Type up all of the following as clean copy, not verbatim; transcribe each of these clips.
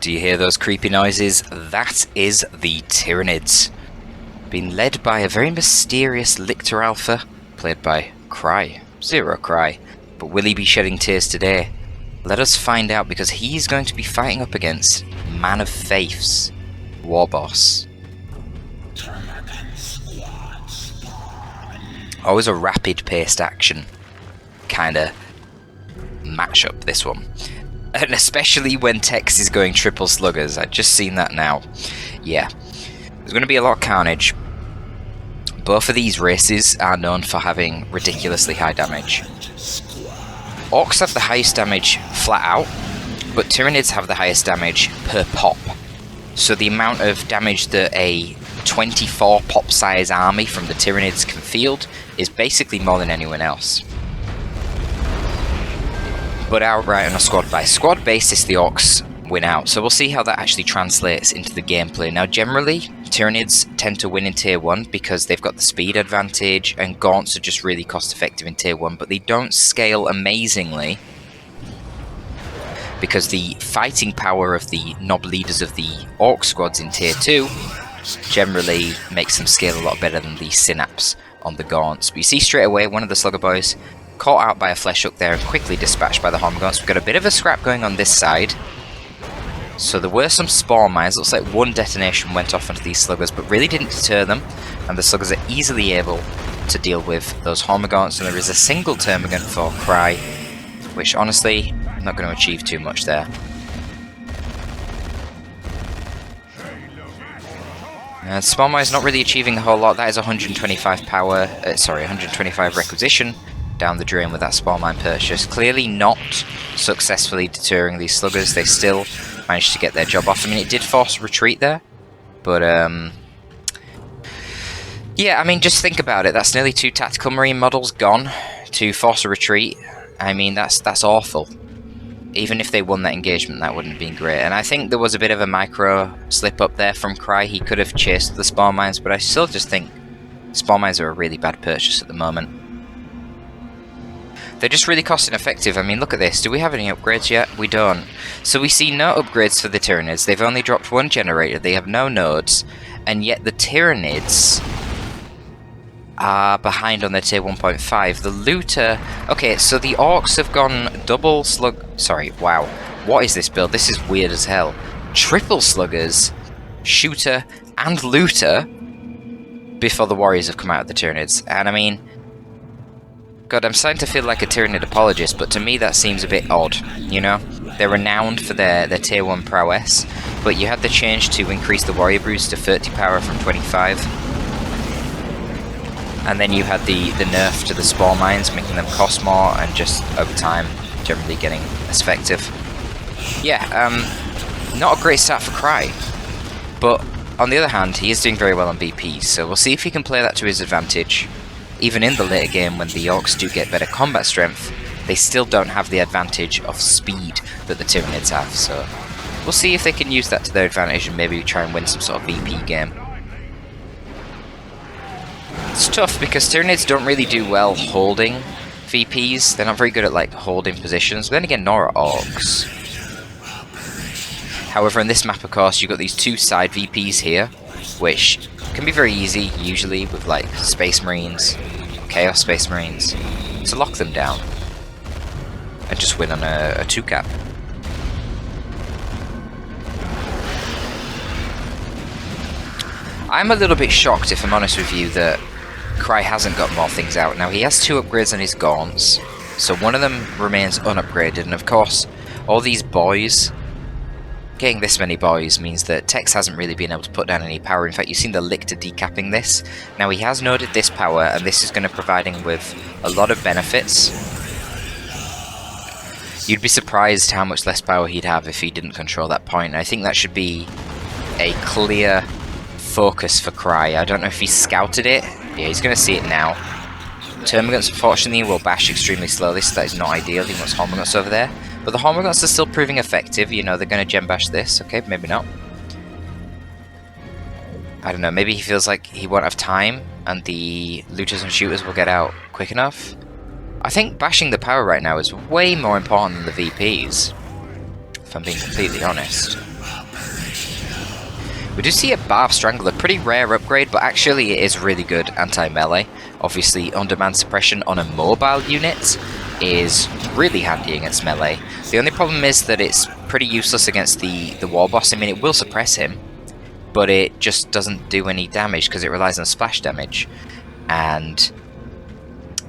Do you hear those creepy noises? That is the Tyranids. Being led by a very mysterious Lictor Alpha, played by Cry. Zero Cry. But will he be shedding tears today? Let us find out, because he's going to be fighting up against Man of Faith's War Boss. Always a rapid-paced action kind of matchup, this one. And especially when Tex is going triple sluggers. I've just seen that now. Yeah. There's going to be a lot of carnage. Both of these races are known for having ridiculously high damage. Orcs have the highest damage flat out, but Tyranids have the highest damage per pop. So the amount of damage that a 24 pop size army from the Tyranids can field is basically more than anyone else. But outright on a squad by squad basis, the Orcs win out. So we'll see how that actually translates into the gameplay. Now generally, Tyranids tend to win in Tier 1 because they've got the speed advantage, and Gaunts are just really cost effective in Tier 1, but they don't scale amazingly because the fighting power of the Nob leaders of the Orc squads in Tier 2 generally makes them scale a lot better than the Synapse on the Gaunts. But you see straight away one of the Slugger Boys caught out by a flesh hook there and quickly dispatched by the Hormagaunts. We've got a bit of a scrap going on this side. So there were some spawn mines. Looks like one detonation went off onto these sluggers, but really didn't deter them, and the sluggers are easily able to deal with those Hormagaunts. And there is a single termagant for Cry, which honestly, I'm not going to achieve too much there. And spawn mine is not really achieving a whole lot. That is 125 power, 125 requisition down the drain with that spawn mine purchase. Clearly not successfully deterring these sluggers. They still managed to get their job off. I mean, it did force a retreat there, but yeah, I mean, just think about it. That's nearly 2 tactical marine models gone to force a retreat. I mean, that's awful. Even if they won that engagement, that wouldn't have been great. And I think there was a bit of a micro slip up there from Cry. He could have chased the spawn mines, but I still just think spawn mines are a really bad purchase at the moment. They're just really cost ineffective. I mean, look at this. Do we have any upgrades yet? We don't. So we see no upgrades for the Tyranids. They've only dropped 1 generator. They have no nodes. And yet the Tyranids are behind on their tier 1.5. The Looter... Okay, so the Orcs have gone double slug... Sorry, wow. What is this build? This is weird as hell. Triple sluggers, Shooter, and Looter before the Warriors have come out of the Tyranids. And I mean... God, I'm starting to feel like a Tyranid apologist, but to me that seems a bit odd, you know? They're renowned for their tier 1 prowess, but you had the change to increase the Warrior Brews to 30 power from 25. And then you had the nerf to the spawn mines, making them cost more, and just over time, generally getting less effective. Yeah, not a great start for Cry, but on the other hand, he is doing very well on BPs, so we'll see if he can play that to his advantage. Even in the later game, when the Orcs do get better combat strength, they still don't have the advantage of speed that the Tyranids have, so we'll see if they can use that to their advantage and maybe try and win some sort of VP game. It's tough because Tyranids don't really do well holding VPs. They're not very good at like holding positions, but then again, nor are Orcs. However, in this map, of course, you've got these 2 side VPs here, which can be very easy, usually, with like Space Marines, Chaos Space Marines, to lock them down and just win on a 2-cap. I'm a little bit shocked, if I'm honest with you, that Cry hasn't got more things out. Now, he has 2 upgrades on his Gaunts, so one of them remains unupgraded, and of course, all these boys... Getting this many boys means that Tex hasn't really been able to put down any power. In fact, you've seen the Lictor decapping this. Now, he has noted this power, and this is going to provide him with a lot of benefits. You'd be surprised how much less power he'd have if he didn't control that point. I think that should be a clear focus for Cry. I don't know if he's scouted it. Yeah, he's going to see it now. Termagants, unfortunately, will bash extremely slowly, so that is not ideal. He wants Hormagaunts over there. But the Hormagaunts are still proving effective. You know, they're going to gem bash this. Okay, maybe not. I don't know, maybe he feels like he won't have time and the looters and shooters will get out quick enough. I think bashing the power right now is way more important than the VPs, if I'm being completely honest. We do see a Barb Strangler, pretty rare upgrade, but actually it is really good anti-melee. Obviously, on-demand suppression on a mobile unit is really handy against melee. The only problem is that it's pretty useless against the war boss. I mean, it will suppress him, but it just doesn't do any damage because it relies on splash damage. And,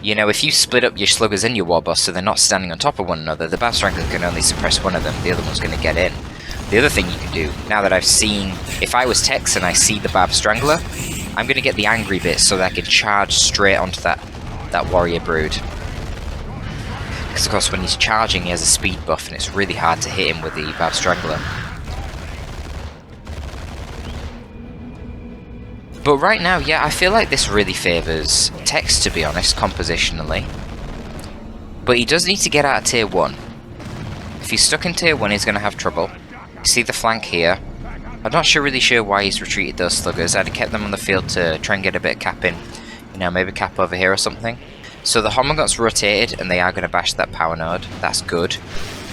you know, if you split up your sluggers and your war boss so they're not standing on top of one another, the Barb Strangler can only suppress one of them, the other one's going to get in. The other thing you can do, now that I've seen, if I was Tex and I see the Barb Strangler, I'm going to get the angry bit so that I can charge straight onto that warrior brood. Because of course when he's charging he has a speed buff and it's really hard to hit him with the Barb Strangler. But right now, yeah, I feel like this really favours Tex, to be honest, compositionally. But he does need to get out of tier 1. If he's stuck in tier 1 he's going to have trouble. See the flank here. I'm not really sure why he's retreated those sluggers. I'd have kept them on the field to try and get a bit of cap in. You know, maybe cap over here or something. So the Homogots rotated and they are going to bash that power node. That's good.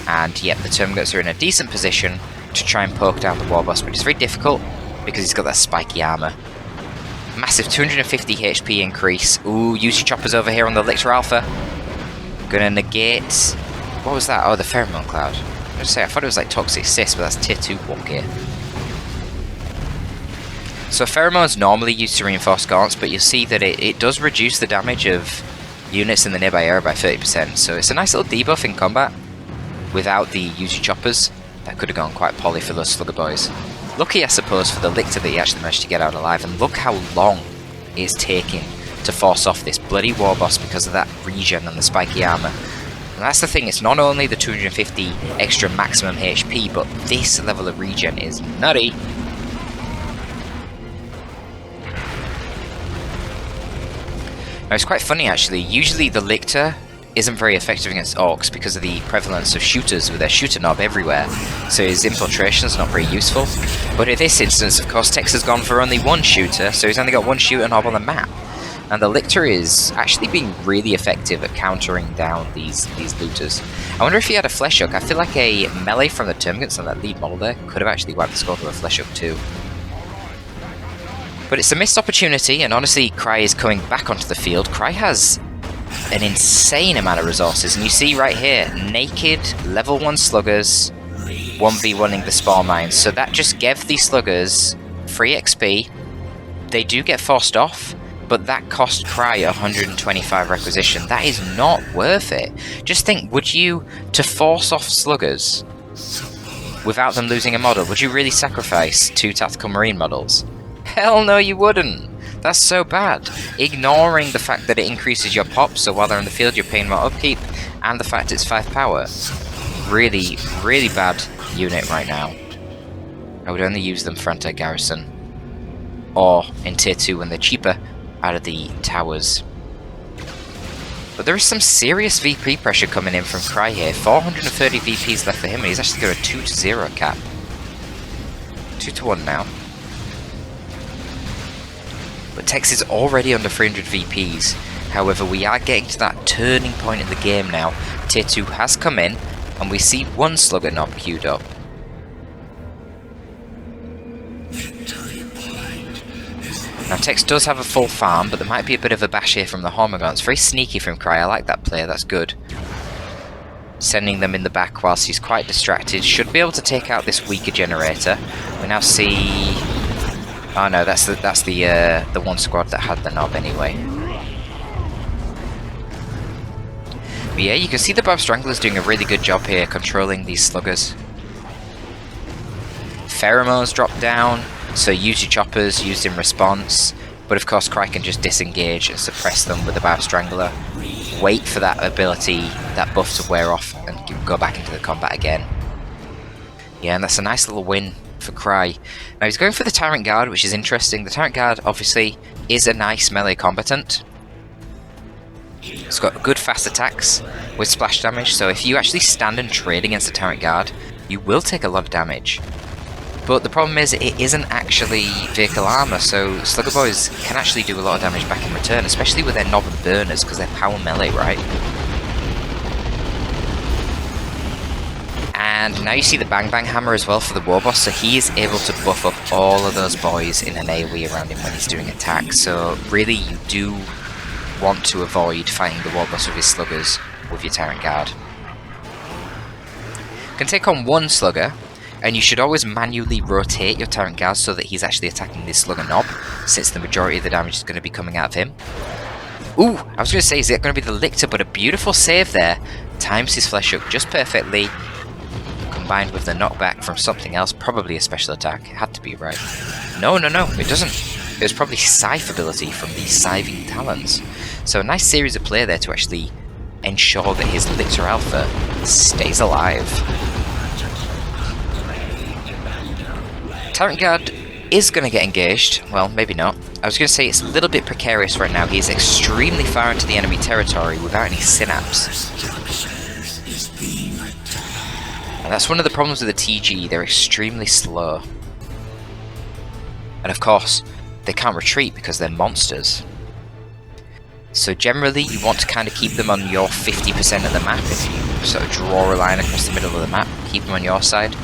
And yep, the Termagants are in a decent position to try and poke down the war boss, but it's very difficult because he's got that spiky armor. Massive 250 HP increase. Ooh, UC choppers over here on the Lictor Alpha. Gonna negate... What was that? Oh, the Pheromone Cloud. I was gonna say, I thought it was like Toxic Cyst, but that's tier 2 Wonky. So Pheromone's normally used to reinforce gaunts, but you'll see that it does reduce the damage of units in the nearby area by 30%, so it's a nice little debuff in combat without the UG choppers. That could have gone quite poly for those slugger boys. Lucky, I suppose, for the Lictor that he actually managed to get out alive, and look how long it's taking to force off this bloody war boss because of that regen and the spiky armor. And that's the thing, it's not only the 250 extra maximum HP, but this level of regen is nutty. Now, it's quite funny actually, usually the Lictor isn't very effective against orcs because of the prevalence of shooters with their shooter knob everywhere, so his infiltration is not very useful. But in this instance, of course, Tex has gone for only one shooter, so he's only got one shooter knob on the map. And the Lictor is actually being really effective at countering down these looters. I wonder if he had a Flesh Hook. I feel like a melee from the Termagants on that lead model there could have actually wiped the score with a Flesh Hook too. But it's a missed opportunity, and honestly, Cry is coming back onto the field. Cry has an insane amount of resources, and you see right here, naked level 1 sluggers 1v1ing the spawn mines. So that just gave these sluggers free XP. They do get forced off, but that cost Cry 125 requisition. That is not worth it. Just think, would you, to force off sluggers without them losing a model, would you really sacrifice 2 tactical marine models? Hell no, you wouldn't. That's so bad. Ignoring the fact that it increases your pop, so while they're in the field you're paying more upkeep, and the fact it's 5 power. Really, really bad unit right now. I would only use them for anti-garrison. Or in tier 2 when they're cheaper, out of the towers. But there is some serious VP pressure coming in from Cry here. 430 VPs left for him, and he's actually got a 2-0 cap. 2-1 now. But Tex is already under 300 VPs. However, we are getting to that turning point in the game now. Tier 2 has come in, and we see one slugger knob queued up. Now Tex does have a full farm, but there might be a bit of a bash here from the Hormigons. It's very sneaky from Cry, I like that play, that's good. Sending them in the back whilst he's quite distracted. Should be able to take out this weaker generator. We now see... Oh no, that's the one squad that had the knob anyway. But yeah, you can see the Barb Strangler's doing a really good job here controlling these sluggers. Pheromones dropped down. So use your choppers, used in response, but of course Cry can just disengage and suppress them with the Barb Strangler. Wait for that ability, that buff to wear off and go back into the combat again. Yeah, and that's a nice little win for Cry. Now he's going for the Tyrant Guard, which is interesting. The Tyrant Guard obviously is a nice melee combatant. It's got good fast attacks with splash damage, so if you actually stand and trade against the Tyrant Guard, you will take a lot of damage. But the problem is, it isn't actually vehicle armor, so Slugger Boys can actually do a lot of damage back in return, especially with their knob and burners, because they're power melee, right? And now you see the Bang Bang Hammer as well for the Warboss, so he is able to buff up all of those boys in an AoE around him when he's doing attacks. So really you do want to avoid fighting the Warboss with his sluggers with your Tyrant Guard. You can take on one slugger, and you should always manually rotate your Tyrant Guard so that he's actually attacking this slugger knob, since the majority of the damage is going to be coming out of him. Ooh, I was going to say, is it going to be the Lictor, but a beautiful save there. Times his flesh up just perfectly, combined with the knockback from something else, probably a special attack. It had to be, right? No, it doesn't. It was probably Scythe ability from the Scything Talons. So a nice series of play there to actually ensure that his Lictor Alpha stays alive. Tyrant Guard is going to get engaged. Well, maybe not. I was going to say it's a little bit precarious right now. He is extremely far into the enemy territory without any synapse. And that's one of the problems with the TG. They're extremely slow. And of course, they can't retreat because they're monsters. So generally, you want to kind of keep them on your 50% of the map. If you sort of draw a line across the middle of the map, keep them on your side.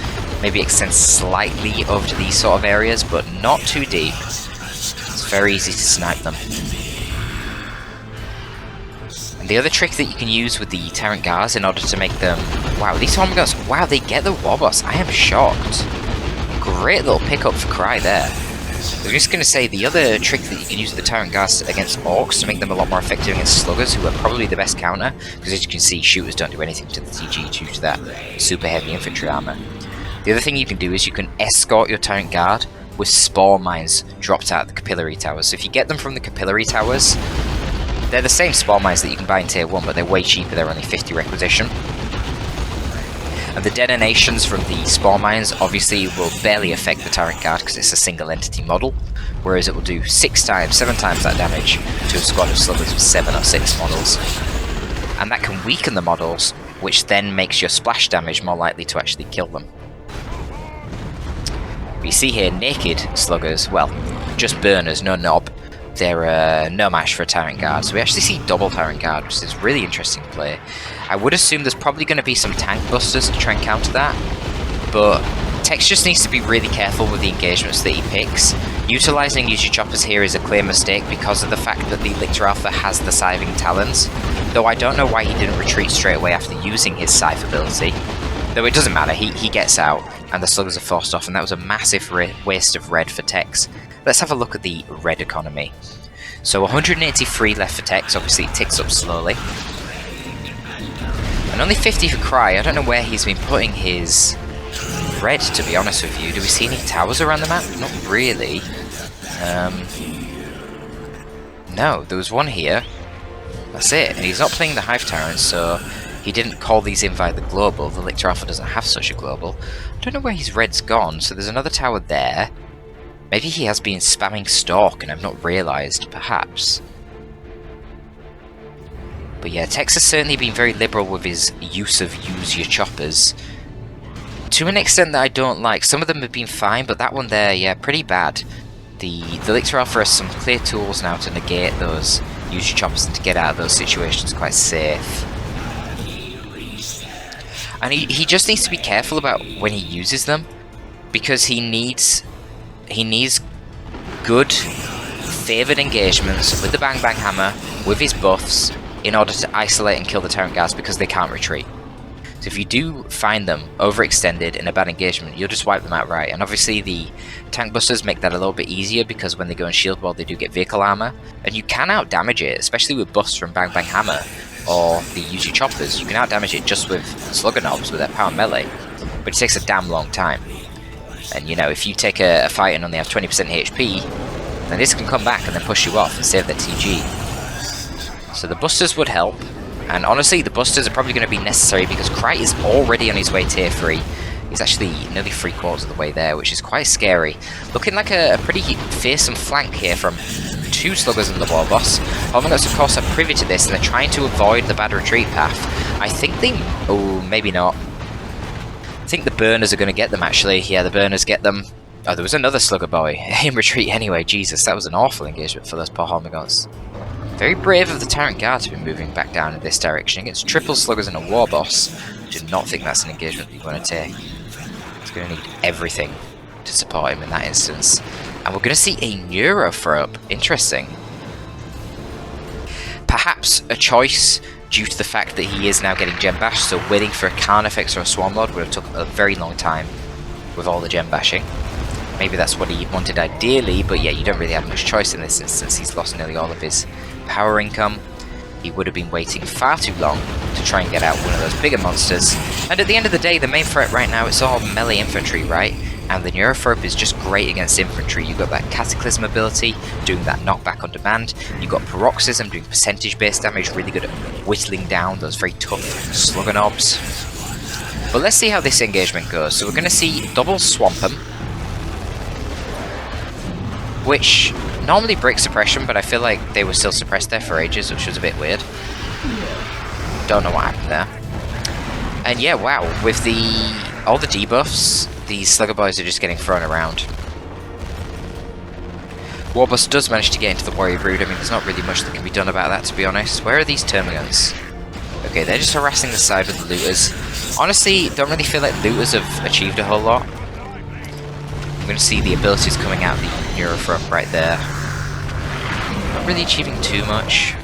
Maybe extend slightly over to these sort of areas, but not too deep. It's very easy to snipe them. And the other trick that you can use with the Tyrant Guards in order to make them... Wow, these Hormigons... Wow, they get the Warboss. I am shocked. Great little pickup for Cry there. I was just going to say, the other trick that you can use with the Tyrant Guards against Orcs to make them a lot more effective against Sluggers, who are probably the best counter, because as you can see, shooters don't do anything to the TG due to that super heavy infantry armor. The other thing you can do is you can escort your Tyrant Guard with Spore Mines dropped out of the Capillary Towers. So if you get them from the Capillary Towers, they're the same Spore Mines that you can buy in Tier 1, but they're way cheaper, they're only 50 requisition. And the detonations from the Spore Mines obviously will barely affect the Tyrant Guard because it's a single entity model, whereas it will do 7 times that damage to a squad of Sluggers with 7 or 6 models. And that can weaken the models, which then makes your splash damage more likely to actually kill them. You see here, naked Sluggers, well, just burners, no knob. They're no match for a Tyrant Guard, so we actually see double Tyrant Guard, which is really interesting to play. I would assume there's probably going to be some tank busters to try and counter that, but Tex just needs to be really careful with the engagements that he picks. Utilising Use Your Choppers here is a clear mistake because of the fact that the Lictor Alpha has the Scything Talons, though I don't know why he didn't retreat straight away after using his Scythe ability. Though it doesn't matter, he gets out, and the Sluggers are forced off, and that was a massive waste of red for Tex. Let's have a look at the red economy. So 183 left for Tex, obviously it ticks up slowly. And only 50 for Cry. I don't know where he's been putting his red, to be honest with you. Do we see any towers around the map? Not really. No, there was one here. That's it, and he's not playing the Hive Tyrant, so he didn't call these in via the global. The Lictor Alpha doesn't have such a global. I don't know where his red's gone, so there's another tower there. Maybe he has been spamming Stalk and I've not realised, perhaps. But yeah, Tex has certainly been very liberal with his use of Use Your Choppers. To an extent that I don't like. Some of them have been fine, but that one there, yeah, pretty bad. The Lictor Alpha has some clear tools now to negate those Use Your Choppers and to get out of those situations quite safe. And he just needs to be careful about when he uses them, because he needs good favoured engagements with the Bang Bang Hammer, with his buffs, in order to isolate and kill the Tyrant Guards because they can't retreat. So if you do find them overextended in a bad engagement, you'll just wipe them outright. And obviously the tank busters make that a little bit easier because when they go in shield wall they do get vehicle armor, and you can out damage it, especially with buffs from Bang Bang Hammer or the Use Your Choppers. You can out damage it just with slugger knobs with their power melee, but it takes a damn long time. And you know, if you take a fight and only have 20% HP, then this can come back and then push you off and save their TG. So the busters would help. And honestly, the busters are probably going to be necessary because Cry is already on his way tier 3. He's actually nearly 3/4 of the way there, which is quite scary. Looking like a pretty fearsome flank here from 2 sluggers and the Warboss. Hormigons, of course, are privy to this and they're trying to avoid the bad retreat path. I think they... oh, maybe not. I think the burners are going to get them, actually. Yeah, the burners get them. Oh, there was another slugger boy in retreat anyway. Jesus, that was an awful engagement for those poor Hormigons. Very brave of the Tyrant Guard to be moving back down in this direction against triple sluggers and a Warboss. do not think that's an engagement you want to take. He's going to need everything to support him in that instance. And we're going to see a Neurothrope. Interesting. Perhaps a choice due to the fact that he is now getting gem bashed, so waiting for a Carnifex or a Swarmlord would have took a very long time with all the gem bashing. Maybe that's what he wanted ideally, but yeah, you don't really have much choice in this instance. He's lost nearly all of his power income. He would have been waiting far too long to try and get out one of those bigger monsters. And at the end of the day, the main threat right now is all melee infantry, right? And the Neurothrope is just great against infantry. You've got that Cataclysm ability, doing that knockback on demand. You've got Paroxysm, doing percentage-based damage, really good at whittling down those very tough slugger knobs. But let's see how this engagement goes. So we're going to see double Swamp'em, which normally breaks suppression, but I feel like they were still suppressed there for ages, which was a bit weird. Don't know what happened there. And yeah, wow, with all the debuffs, these Slugger Boys are just getting thrown around. Warboss does manage to get into the Warrior Brood. I mean, there's not really much that can be done about that, to be honest. Where are these Termagants? Okay, they're just harassing the side of the Looters. Honestly, don't really feel like Looters have achieved a whole lot. I'm going to see the abilities coming out of the Neurothrope right there. Not really achieving too much.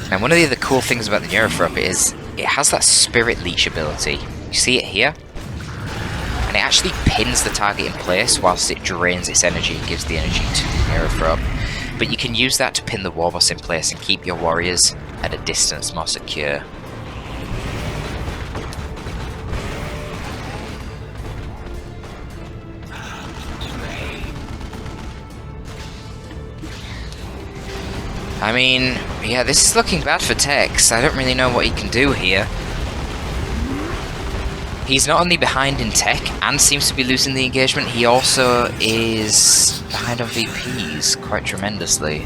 And one of the other cool things about the Neurothrope is it has that Spirit Leech ability. You see it here? And it actually pins the target in place whilst it drains its energy and gives the energy to the Neurothrope. But you can use that to pin the Warboss in place and keep your warriors at a distance more secure. I mean, yeah, this is looking bad for Tex. I don't really know what he can do here. He's not only behind in tech and seems to be losing the engagement, he also is behind on VPs quite tremendously.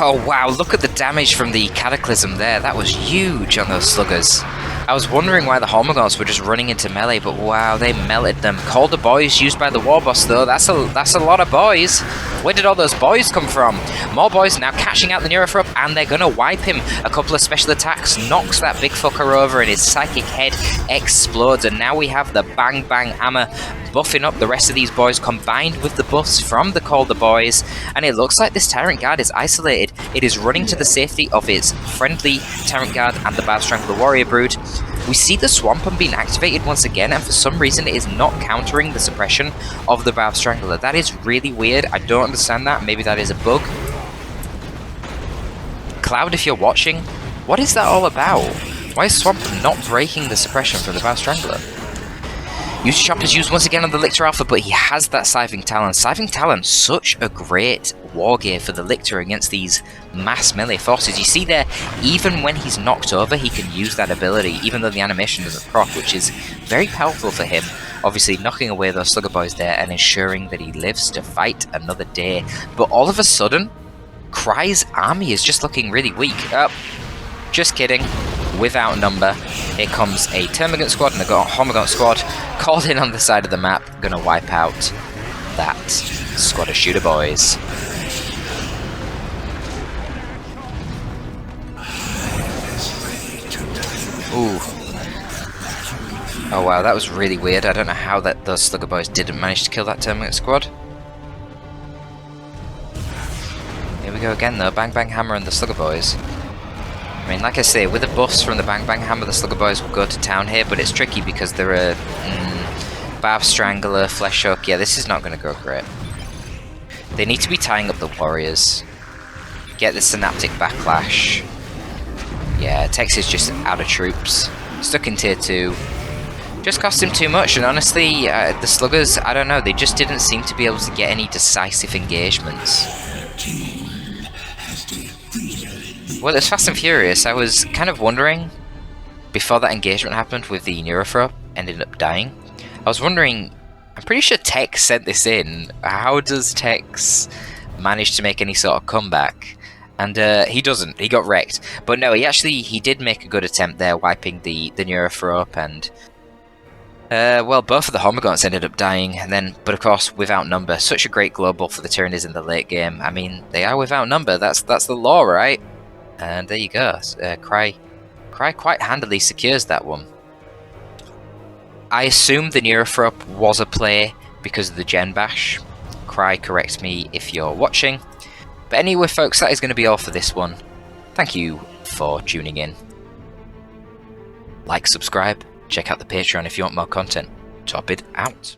Oh wow, look at the damage from the Cataclysm there. That was huge on those sluggers. I was wondering why the Hormagaunts were just running into melee, but wow, they melted them. Called the boys used by the Warboss though. That's a lot of boys. Where did all those boys come from? More boys now catching out the Neurothrope, and they're gonna wipe him. A couple of special attacks knocks that big fucker over, and his psychic head explodes. And now we have the Bang Bang Hammer buffing up the rest of these boys, combined with the buffs from the Call the Boys. And it looks like this Tyrant Guard is isolated. It is running to the safety of its friendly Tyrant Guard and the Bad Strangler Warrior Brood. We see the Swamp'em being activated once again, and for some reason it is not countering the suppression of the Bad Strangler. That is really weird. I don't understand that. Maybe that is a bug. Cloud, if you're watching, what is that all about? Why is Swamp'em not breaking the suppression from the Bad Strangler? Use Chopper's used once again on the Lictor Alpha, but he has that Scything Talon. Scything Talon, such a great war gear for the Lictor against these mass melee forces. You see there, even when he's knocked over, he can use that ability, even though the animation doesn't proc, which is very powerful for him. Obviously, knocking away those Slugger Boys there and ensuring that he lives to fight another day. But all of a sudden, Cry's army is just looking really weak. Oh, just kidding. Without number, here comes a Termagant squad and a Hormagaunt squad called in on the side of the map, gonna wipe out that squad of shooter boys. Ooh. Oh wow, that was really weird. I don't know how those Slugger Boys didn't manage to kill that Termagant squad. Here we go again though, Bang Bang Hammer and the Slugger Boys. I mean, like I say, with the buffs from the Bang Bang Hammer, the Slugger Boys will go to town here, but it's tricky because there are Barb Strangler, Flesh Hook. Yeah, this is not going to go great. They need to be tying up the warriors. Get the Synaptic Backlash. Yeah, Tex is just out of troops. Stuck in tier 2. Just cost him too much, and honestly, the Sluggers, I don't know, they just didn't seem to be able to get any decisive engagements. Well, it's Fast and Furious. I was kind of wondering, before that engagement happened with the Neurothrope, ended up dying, I was wondering, I'm pretty sure Tex sent this in. How does Tex manage to make any sort of comeback? And he doesn't. He got wrecked. But no, he did make a good attempt there, wiping the Neurothrope, and well, both of the Hormagaunts ended up dying, and then, but of course, without number. Such a great global for the Tyranids in the late game. I mean, they are without number. That's the law, right? And there you go. Cry quite handily secures that one. I assume the Neurothrope was a play because of the Gen Bash. Cry, correct me if you're watching. But anyway, folks, that is going to be all for this one. Thank you for tuning in. Like, subscribe, check out the Patreon if you want more content. Torpid out.